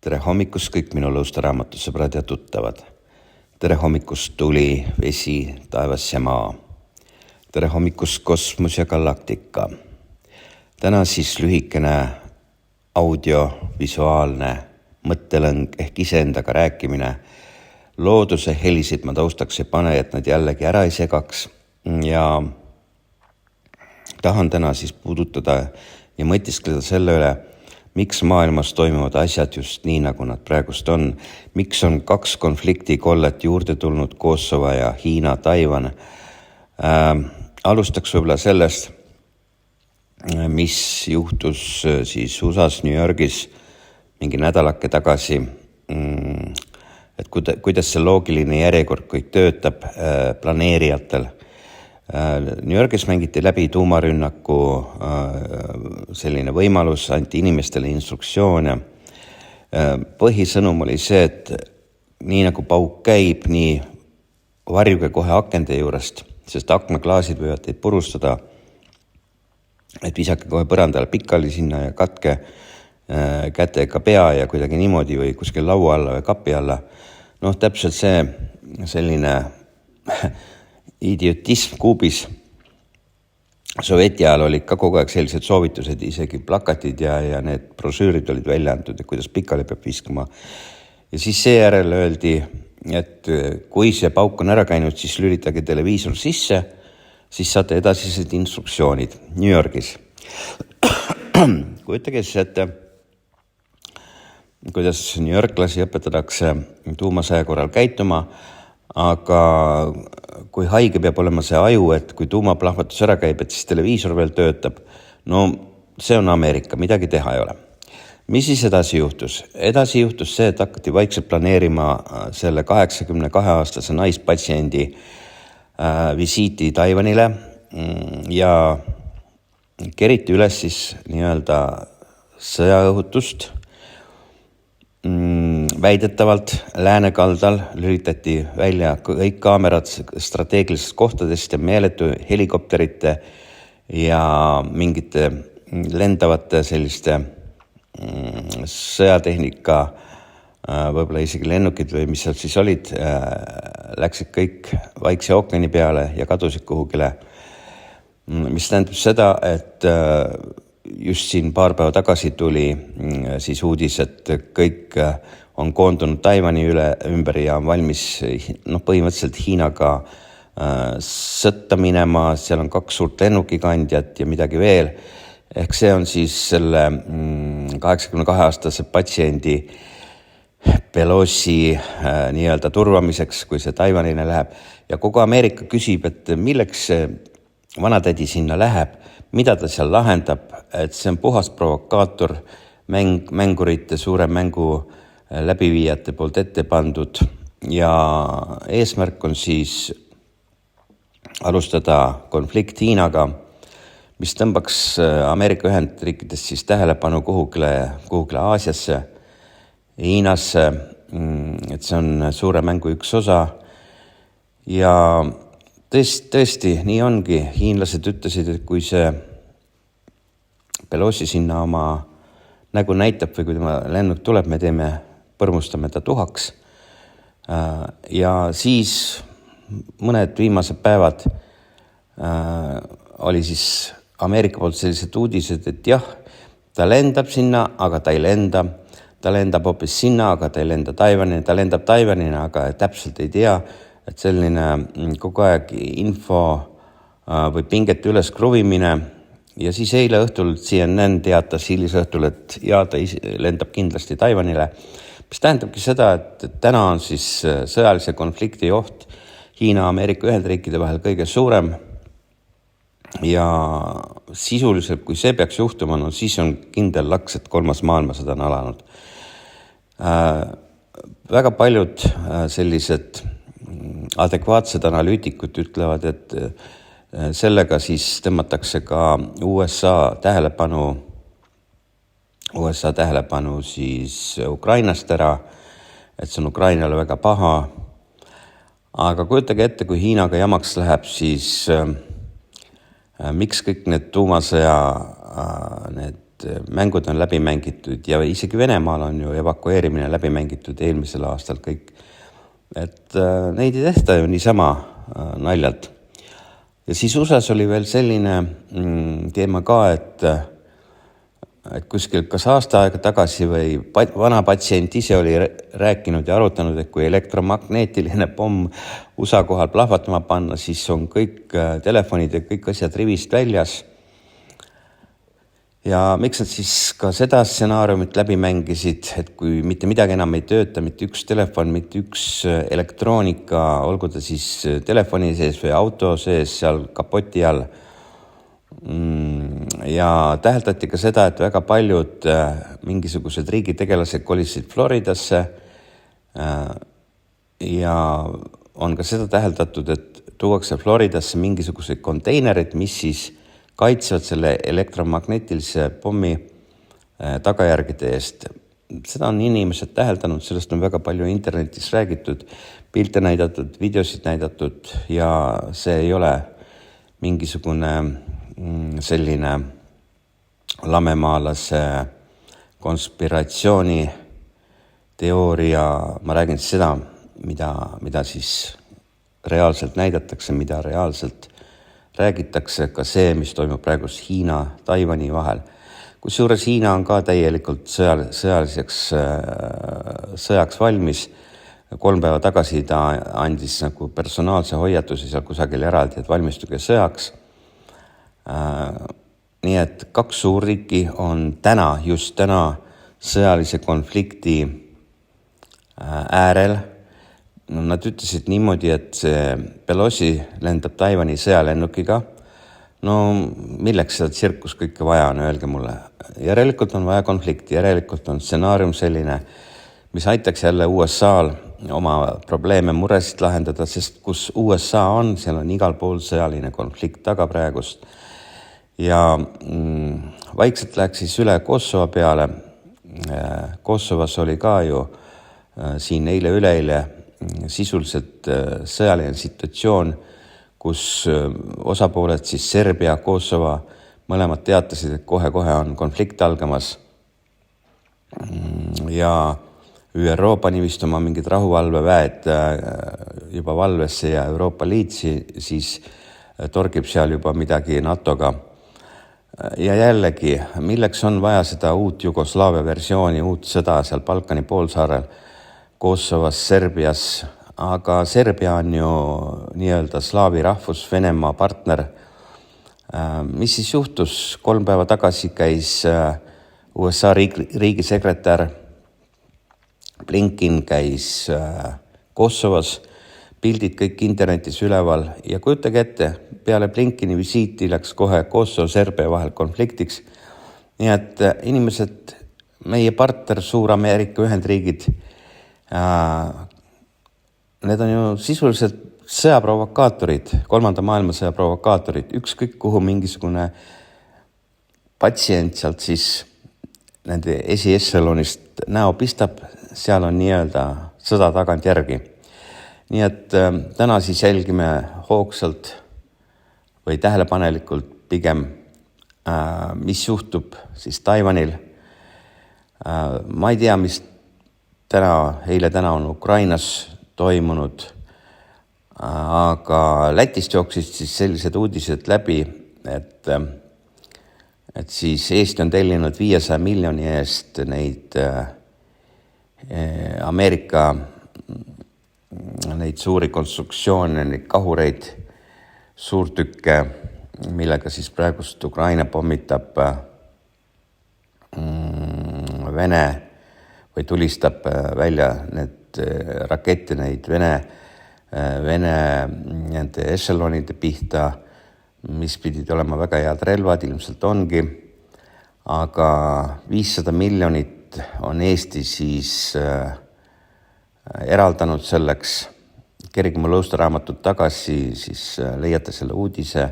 Tere hommikust kõik minu lõustaraamatusõbrad ja tuttavad. Tere hommikust tuli, vesi, taevas ja maa. Tere hommikust kosmos ja galaktika. Täna siis lühikene audiovisuaalne mõttelõng ehk iseendaga rääkimine. Looduse helisid ma taustaks ei pane, et nad jällegi ära ei segaks. Ja tahan täna siis puudutada ja mõtiskleda selle üle, miks maailmas toimuvad asjad just nii, nagu nad praegust on. Miks on 2 konfliktikollet juurde tulnud, Kosovo ja Hiina, Taiwan. Alustaks võib-olla sellest, mis juhtus siis USAs New Yorgis mingi nädalake tagasi, et kuidas see loogiline järjekord kõik töötab planeerijatel. New Yorgis mängiti läbi tuumarünnaku selline võimalus, anti inimestele instruktsioone. Põhisõnum oli see, et nii nagu pauk käib, nii varjuge kohe akende juurest, sest aknaklaasid võivad teid purustada, et visake kohe põrandale pikali sinna ja katke kätega pea ja kuidagi niimoodi või kuskil laua alla või kapi alla. Täpselt selline idiotism kuubis. Sovjeti ajal olid ka kogu aeg sellised soovitused, isegi plakatid ja need brošüürid olid välja antud, et kuidas pikali peab viskama. Ja siis seejärel öeldi, et kui see pauk on ära käinud, siis lülitage televiisor sisse, siis saate edasised instruktsioonid New Yorgis. Kujutage siis ette, kuidas New Yorklasi õpetatakse tuumasõja korral käituma, aga kui haige peab olema see aju, et kui tuumaplahvatus ära käib, et siis televiisor veel töötab, see on Ameerika, midagi teha ei ole. Mis siis edasi juhtus? Edasi juhtus see, et hakati vaikselt planeerima selle 82-aastase naispatsiendi visiiti Taiwanile ja keriti üles siis nii-öelda sõjaõhutust. Väidetavalt läänekaldal lülitati välja kõik kaamerad strateegilisest kohtadest ja meeletu helikopterite ja mingite lendavate selliste sõjatehnika, võib-olla isegi lennukid või mis seal siis olid, läksid kõik Vaikse ookeani peale ja kadusid kuhugile. Mis tähendab seda, et just siin paar päeva tagasi tuli siis uudis, et kõik on koondunud Taiwani ümber ja on valmis põhimõtteliselt Hiinaga sõtta minema. Seal on 2 suurt lennukikandjat ja midagi veel. Ehk see on siis selle 82-aastase patsiendi Pelosi nii-öelda turvamiseks, kui see Taiwanile läheb. Ja kogu Ameerika küsib, et milleks see vanatädi sinna läheb, mida ta seal lahendab, et see on puhas provokaator mängurite, suure mängu läbiviijate poolt ette pandud ja eesmärk on siis alustada konflikt Hiinaga, mis tõmbaks Ameerika Ühendriikidest siis tähelepanu kuhugile Aasiasse, Hiinasse, et see on suure mängu üks osa ja tõesti, nii ongi. Hiinlased ütlesid, et kui see Pelosi sinna oma nägu näitab või kui tema lennuk tuleb, me põrmustame ta tuhaks. Ja siis mõned viimased päevad oli siis Ameerika poolt sellised uudised, et jah, ta lendab sinna, aga ta ei lenda. Ta lendab hoopis sinna, aga ta ei lenda Taiwanina. Ta lendab Taiwanina, aga täpselt ei tea, et selline kogu aeg info või pinget üles kruvimine. Ja siis eile õhtul CNN teatas hilisõhtul, et ta lendab kindlasti Taiwanile. Mis tähendabki seda, et täna on siis sõjalise konflikti oht Hiina, Ameerika Ühendriikide vahel kõige suurem. Ja sisuliselt, kui see peaks juhtuma, siis on kindel laks, et 3. maailmasõda on alanud. Väga paljud sellised adekvaatsed analüütikud ütlevad, et sellega siis tõmmatakse ka USA tähelepanu siis Ukrainast ära, et see on Ukrainale väga paha. Aga kujutage ette, kui Hiinaga jamaks läheb, siis miks kõik need tuumasõja need mängud on läbi mängitud ja isegi Venemaal on ju evakueerimine läbi mängitud eelmisel aastal kõik. Et neid ei tehta ju niisama naljalt. Ja siis USAs oli veel selline teema ka, et kuskil kas aasta aega tagasi või vana patsient ise oli rääkinud ja arutanud, et kui elektromagneetiline pomm USA kohal plahvatama panna, siis on kõik telefonid ja kõik asjad rivist väljas. Ja miks nad siis ka seda stsenaariumit läbi mängisid, et kui mitte midagi enam ei tööta, mitte üks telefon, mitte üks elektroonika, olgu ta siis telefoni sees või auto sees seal kapoti all. Ja täheldati ka seda, et väga paljud mingisugused riigitegelased kolisid Floridasse ja on ka seda täheldatud, et tuuakse Floridasse mingisugused konteinerid, mis siis kaitsevad selle elektromagnetilise pommi tagajärgide eest. Seda on inimesed täheldanud, sellest on väga palju internetis räägitud, pilte näidatud, videosid näidatud ja see ei ole mingisugune selline lamemaalase konspiratsiooni teooria. Ma räägin seda, mida siis reaalselt näidatakse, mida reaalselt räägitakse, ka see, mis toimub praegu Hiina, Taiwani vahel. Kusjuures Hiina on ka täielikult sõjaliseks sõjaks valmis. 3 päeva tagasi ta andis nagu personaalse hoiatuse seal kusagil eraldi, et valmistuge sõjaks. Nii et 2 suurriiki on just täna sõjalise konflikti äärel. No, nad ütlesid niimoodi, et see Pelosi lendab Taiwani sõjalennukiga. No milleks seda tsirkus kõike vaja on, öelge mulle. Järelikult on vaja konflikti, järelikult on stsenaarium selline, mis aitaks jälle USA-l oma probleeme, muresid lahendada, sest kus USA on, seal on igal pool sõjaline konflikt taga praegust. Ja vaikselt läheks siis üle Kosovo peale. Kosovos oli ka ju siin üleeile sisuliselt sõjaline situatsioon, kus osapooled siis Serbia, Kosovo mõlemad teatasid, et kohe on konflikt algamas. Ja ÜRO pani vist oma mingid rahuvalveväed juba valvesse ja Euroopa Liit siis torgib seal juba midagi NATOga. Ja jällegi, milleks on vaja seda uut Jugoslaavia versiooni, uut sõda seal Balkani poolsaarel, Kosovos, Serbias, aga Serbia on ju nii-öelda slaavi rahvus, Venemaa partner. Mis siis juhtus? 3 päeva tagasi käis USA riigisekretär Blinken käis Kosovos, pildid kõik internetis üleval ja kujutage ette, peale Blinkeni visiiti läks kohe Kosovo-Serbia vahel konfliktiks. Nii et inimesed, meie partner, suur Ameerika Ühendriigid, need on ju sisuliselt sõjaprovokaatorid, 3. maailmasõja provokaatorid, ükskõik kuhu mingisugune patsient sealt siis nende esiesselonist näo pistab, seal on nii-öelda sõda tagant järgi. Nii et täna siis jälgime hoogsalt või tähelepanelikult pigem, mis juhtub siis Taiwanil. Ma ei tea, mis eile täna on Ukrainas toimunud, aga Lätist jooksid siis sellised uudised läbi, et siis Eesti on tellinud 500 miljoni eest neid Ameerika neid suuri konstruktsioone, neid kahureid, suurtükke, millega siis praegust Ukraina pommitab Vene või tulistab välja need rakette, neid Vene nende ešelonide pihta, mis pidid olema väga head relvad, ilmselt ongi, aga 500 miljonit on Eesti siis eraldanud selleks. Kerige mu lõustaraamatut tagasi, siis leiate selle uudise.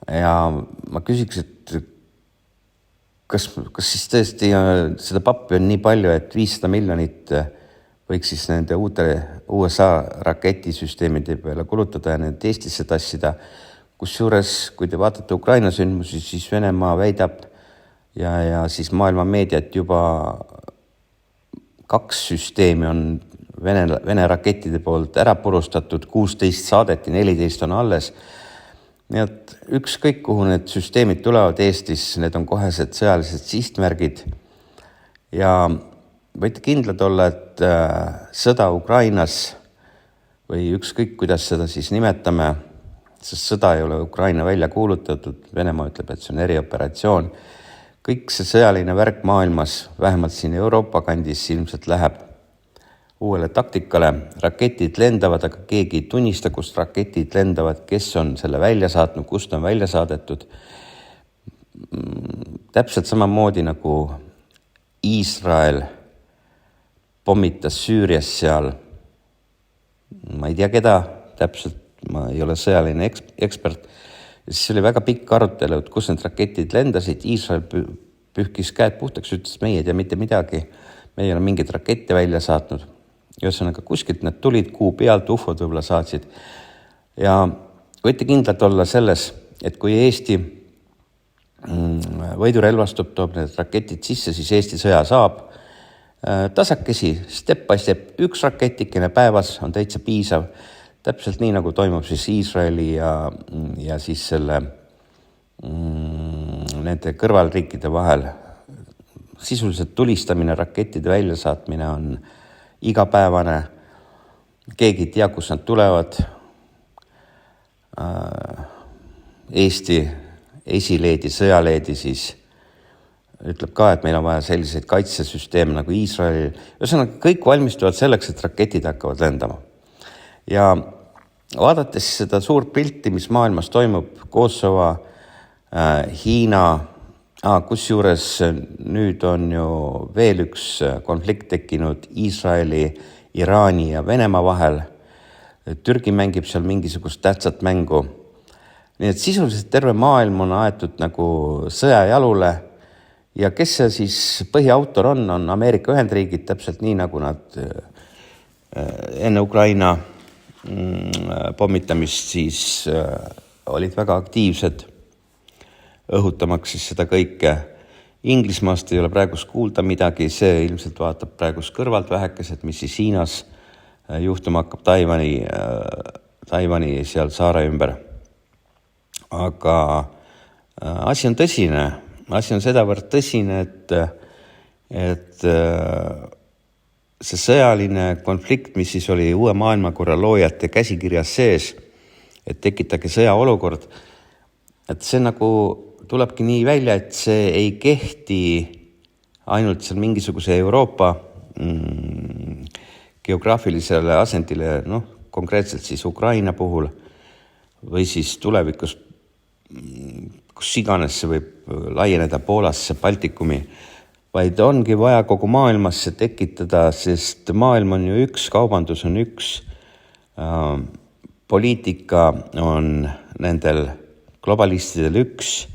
Ja ma küsiks, et kas siis tõesti seda pappi on nii palju, et 500 miljonit võiks siis nende uute USA raketisüsteemide peale kulutada ja need Eestisse tassida. Kusjuures, kui te vaatate Ukraina sündmusi, siis Venemaa väidab ja siis maailma meediat juba 2 süsteemi on Vene rakettide poolt ära purustatud, 16 saadeti, 14 on alles. Nii et ükskõik, kuhu need süsteemid tulevad Eestis, need on kohesed sõjalised sihtmärgid ja võite kindlad olla, et sõda Ukrainas või ükskõik, kuidas seda siis nimetame, sest sõda ei ole Ukraina välja kuulutatud, Venemaa ütleb, et see on erioperatsioon. Kõik see sõjaline värk maailmas, vähemalt siin Euroopa kandis ilmselt läheb uuele taktikale. Raketid lendavad, aga keegi ei tunnista, kust raketid lendavad, kes on selle välja saatnud, kust on välja saadetud. Täpselt samamoodi nagu Iisrael pommitas Süürias seal. Ma ei tea keda, täpselt ma ei ole sõjaline ekspert. Ja siis oli väga pikk arutelu, et kus need raketid lendasid. Iisrael pühkis käed puhtaks, ütles, meie ei tea mitte midagi. Me ei ole mingit rakette välja saatnud. Ühesõnaga, kuskilt need tulid kuu pealt, ufod võib-olla saatsid. Ja võite kindlalt olla selles, et kui Eesti võidurelvastub, toob need raketid sisse, siis Eesti sõja saab. Tasakesi, step by step, 1 raketikene päevas on täitsa piisav. Täpselt nii, nagu toimub siis Iisraeli ja siis selle nende kõrvalriikide vahel. Sisuliselt tulistamine, rakettide väljasaatmine on igapäevane, keegi ei tea, kus nad tulevad. Eesti esileedi, sõjaleedi siis ütleb ka, et meil on vaja selliseid kaitsesüsteeme nagu Iisraelil. Ühesõnaga, kõik valmistuvad selleks, et raketid hakkavad lendama. Ja vaadates seda suurt pilti, mis maailmas toimub, Kosovo, Hiina, kusjuures nüüd on ju veel üks konflikt tekkinud Iisraeli, Iraani ja Venemaa vahel. Türgi mängib seal mingisugust tähtsat mängu. Nii et sisuliselt terve maailm on aetud nagu sõjajalule ja kes see siis põhiautor on Ameerika Ühendriigid, täpselt nii nagu nad enne Ukraina pommitamist siis olid väga aktiivsed õhutamaks siis seda kõike. Inglismaast ei ole praegust kuulda midagi, see ilmselt vaatab praegust kõrvalt vähekesed, mis siis Hiinas juhtuma hakkab Taiwani seal saare ümber. Aga asi on tõsine, asi on sedavõrd tõsine, et see sõjaline konflikt, mis siis oli uue maailmakorra loojate käsikirjas sees, et tekitage sõjaolukord, et see nagu tulebki nii välja, et see ei kehti ainult seal mingisuguse Euroopa geograafilisele asendile, konkreetselt siis Ukraina puhul või siis tulevikus, kus iganes see võib laieneda Poolasse, Baltikumi, vaid ongi vaja kogu maailmasse tekitada, sest maailm on ju üks, kaubandus on üks, poliitika on nendel globalistidel üks,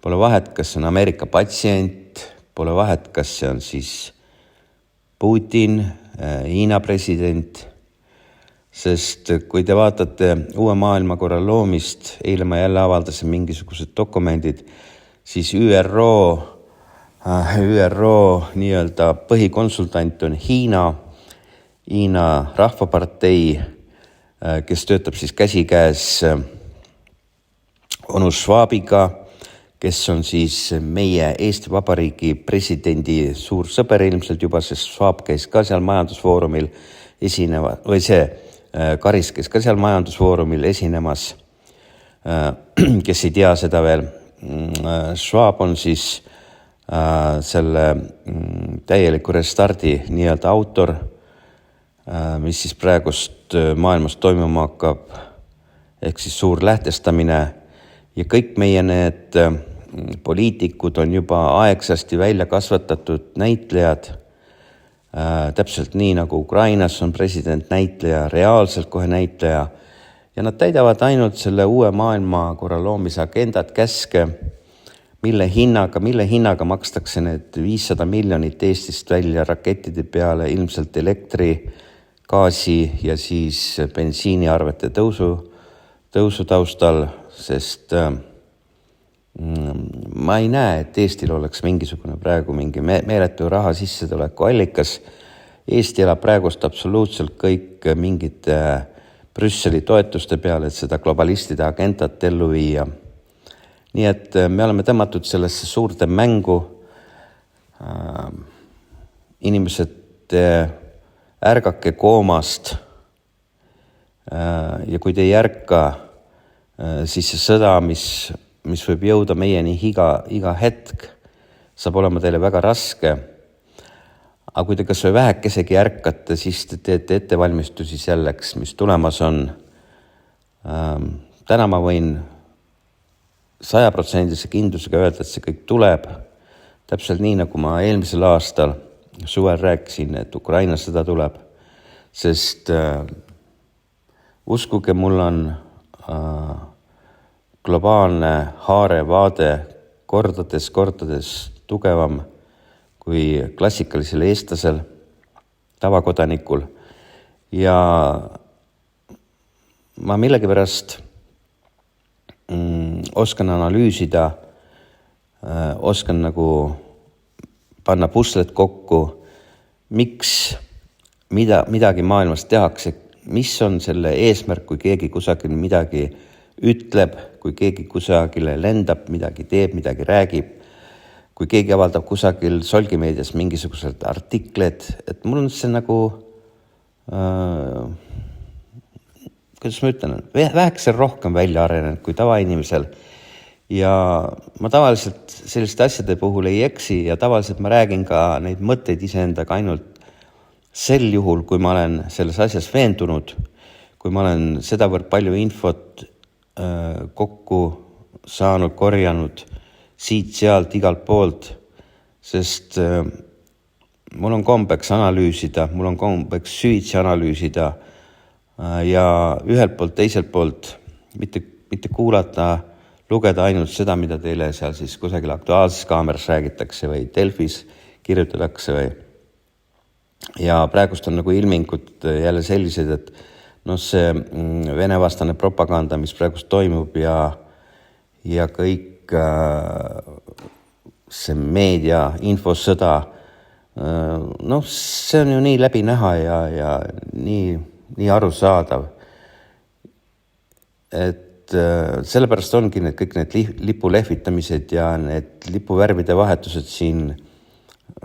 pole vahet, kas on Ameerika patsient, pole vahet, kas see on siis Putin, Hiina president, sest kui te vaatate uue maailmakorra loomist, eile ma jälle avaldasin mingisugused dokumendid, siis ÜRO nii-öelda põhikonsultant on Hiina rahvapartei, kes töötab siis käsikäes onu Schwabiga, kes on siis meie Eesti Vabariigi presidendi suur sõber ilmselt juba, sest Schwab käis ka seal majandusfoorumil esineva, või see Karis käis ka seal majandusfoorumil esinemas, kes ei tea seda veel. Schwab on siis selle täieliku restardi nii-öelda autor, mis siis praegust maailmas toimuma hakkab, ehk siis suur lähtestamine ja kõik meie need poliitikud on juba aegsasti välja kasvatatud näitlejad, täpselt nii nagu Ukrainas on president näitleja, reaalselt kohe näitleja ja nad täidavad ainult selle uue maailmakorra loomise agendat, käske, mille hinnaga makstakse need 500 miljonit Eestist välja rakettide peale, ilmselt elektri, gaasi ja siis bensiiniarvete tõusu taustal, sest ma ei näe, et Eestil oleks mingisugune praegu mingi meeletu raha sissetuleku allikas. Eesti elab praegust absoluutselt kõik mingite Brüsseli toetuste peale, et seda globalistide agendat ellu viia. Nii et me oleme tõmmatud sellesse suurde mängu. Inimesed ärgake koomast ja kui te ei ärka, siis see sõda, mis võib jõuda meieni iga hetk, saab olema teile väga raske. Aga kui te kas või vähekesegi ärkate, siis te teete ettevalmistusi selleks, mis tulemas on. Täna ma võin 100% kindlusega öelda, et see kõik tuleb. Täpselt nii, nagu ma eelmisel aastal suvel rääkisin, et Ukraina sõda tuleb. Sest uskuge, mul on globaalne haarevaade kordades tugevam kui klassikalisel eestlasel, tavakodanikul. Ja ma millegipärast oskan analüüsida, oskan nagu panna puslet kokku, miks midagi maailmas tehakse, mis on selle eesmärk, kui keegi kusagil midagi ütleb, kui keegi kusagile lendab, midagi teeb, midagi räägib, kui keegi avaldab kusagil solgimeedias mingisugused artikled, et mul on see nagu, kuidas ma ütlen, vähekese rohkem välja arenenud kui tavainimesel. Ja ma tavaliselt selliste asjade puhul ei eksi ja tavaliselt ma räägin ka neid mõtteid iseendaga ainult sel juhul, kui ma olen selles asjas veendunud, kui ma olen sedavõrd palju infot kokku saanud, korjanud siit-sealt igalt poolt, sest mul on kombeks analüüsida, mul on kombeks süvitsi analüüsida ja ühelt poolt, teiselt poolt mitte kuulata, lugeda ainult seda, mida teile seal siis kusagil Aktuaalses Kaameras räägitakse või Delfis kirjutatakse või. Ja praegust on nagu ilmingud jälle sellised, et see venevastane propaganda, mis praegust toimub ja kõik see meedia, infosõda, see on ju nii läbi näha ja nii arusaadav. Et sellepärast ongi kõik need lipu lehvitamised ja need lipuvärvide vahetused siin,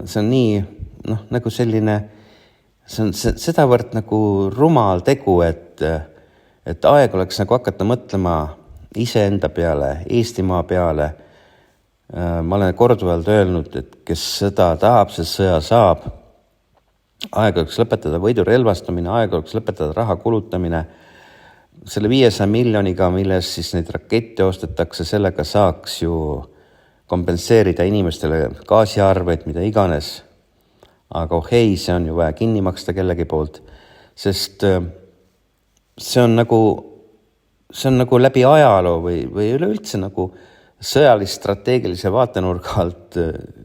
see on nii, nagu selline, see on sedavõrd nagu rumal tegu, et aeg oleks nagu hakata mõtlema iseenda peale, Eestimaa peale. Ma olen korduvalt öelnud, et kes sõda tahab, see sõja saab. Aeg oleks lõpetada võidurelvastamine, aeg oleks lõpetada raha kulutamine. Selle 500 miljoniga, milles siis neid rakette ostetakse, sellega saaks ju kompenseerida inimestele gaasiarveid, mida iganes. Aga see on ju vaja kinni maksta kellegi poolt, sest see on nagu läbi ajaloo või üleüldse nagu sõjalist strateegilise vaatenurga alt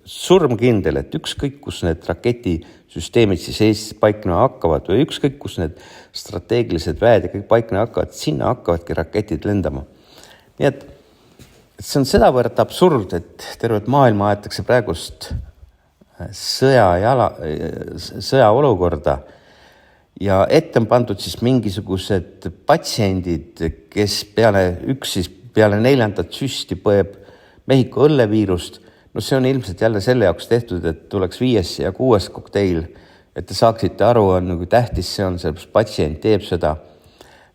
surmkindel, et ükskõik, kus need raketisüsteemid siis Eestis paiknema hakkavad või ükskõik, kus need strateegilised väed ja kõik paiknema hakkavad, sinna hakkavadki raketid lendama. Nii et see on sedavõrd absurd, et tervet maailma aetakse praegust sõja olukorda ja ette on pandud siis mingisugused patsiendid, kes peale 4. süsti põeb Mehhiko õlleviirust. See on ilmselt jälle selle jaoks tehtud, et tuleks 5. ja 6. kokteil, et te saaksite aru, kui tähtis see on, see patsient teeb seda.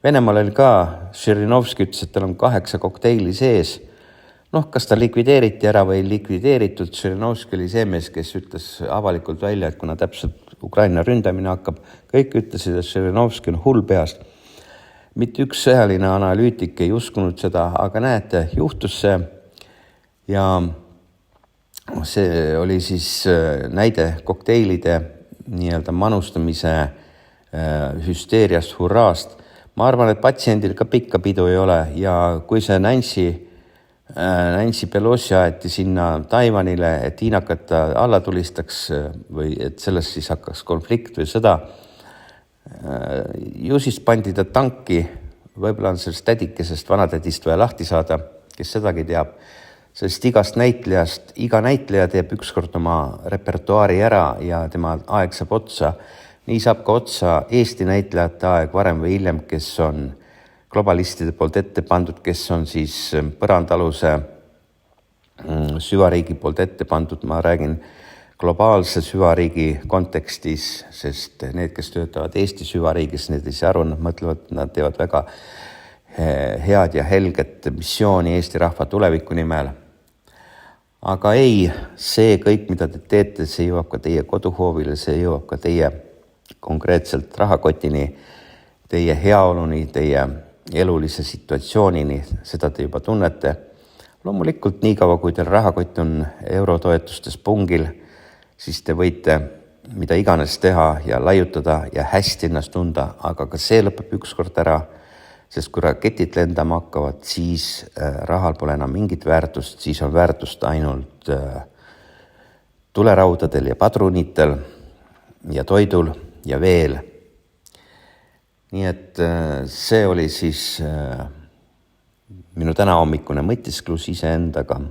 Venemaal oli ka, Žirinovski ütles, et tal on 8 kokteili sees. Kas ta likvideeriti ära või likvideeritud, Žirinovski oli see mees, kes ütles avalikult välja, et kuna täpselt Ukraina ründamine hakkab, kõik ütlesid, et Žirinovski on hull peast. Mitte üks sõjaline analüütik ei uskunud seda, aga näete, juhtus see ja see oli siis näide kokteilide nii-öelda manustamise hüsteeriast, hurraast. Ma arvan, et patsiendil ka pikka pidu ei ole ja kui see Nancy Pelosi aeti sinna Taiwanile, et hiinakat alla tulistaks või et sellest siis hakkaks konflikt või sõda, ju siis pandi ta tanki, võib-olla on sellest tädikesest, vanatädist vaja lahti saada, kes sedagi teab, sest iga näitleja teeb ükskord oma repertuaari ära ja tema aeg saab otsa. Nii saab ka otsa Eesti näitlejate aeg varem või hiljem, kes on globalistide poolt ette pandud, kes on siis põrandaluse süvariigi poolt ette pandud. Ma räägin globaalse süvariigi kontekstis, sest need, kes töötavad Eesti süvariigis, need ei saa aru, nad mõtlevad, nad teevad väga head ja helget missiooni Eesti rahva tuleviku nimel. Aga ei, see kõik, mida te teete, see jõuab ka teie koduhoovile, see jõuab ka teie konkreetselt rahakotini, teie heaoluni, teie elulise situatsioonini, seda te juba tunnete. Loomulikult nii kaua, kui teil rahakott on eurotoetustes pungil, siis te võite mida iganes teha ja laiutada ja hästi ennast tunda, aga ka see lõpeb ükskord ära, sest kui raketid lendama hakkavad, siis rahal pole enam mingit väärtust, siis on väärtust ainult tuleraudadel ja padrunitel ja toidul ja veel. Nii et see oli siis minu tänahommikune mõtisklus iseendaga.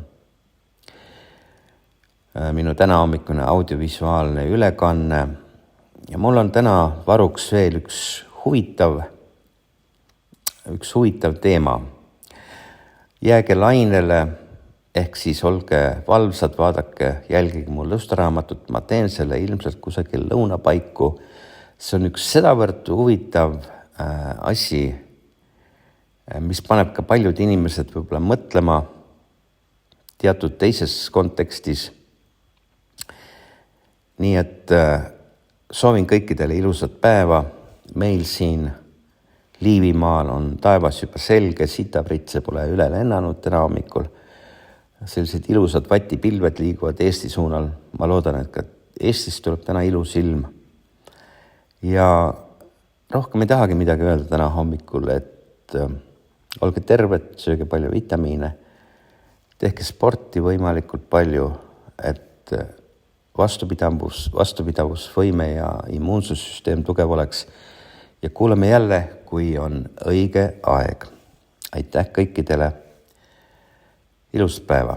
Minu tänahommikune audiovisuaalne ülekanne ja mul on täna varuks veel üks huvitav teema. Jääge lainele, ehk siis olge valvsad, vaadake, jälgige mu lustaraamatut, ma teen selle ilmselt kusagil lõunapaiku. See on üks sedavõrd huvitav asi, mis paneb ka paljud inimesed võib-olla mõtlema teatud teises kontekstis. Nii et soovin kõikidele ilusat päeva. Meil siin Liivimaal on taevas juba selge, sitapritse pole üle lennanud täna hommikul. Sellised ilusad vatipilved liiguvad Eesti suunal. Ma loodan, et ka Eestis tuleb täna ilus ilm. Ja rohkem ei tahagi midagi öelda täna hommikul, et olge terved, sööge palju vitamiine, tehke sporti võimalikult palju, et vastupidavusvõime ja immuunsussüsteem tugev oleks. Ja kuuleme jälle, kui on õige aeg. Aitäh kõikidele. Ilust päeva.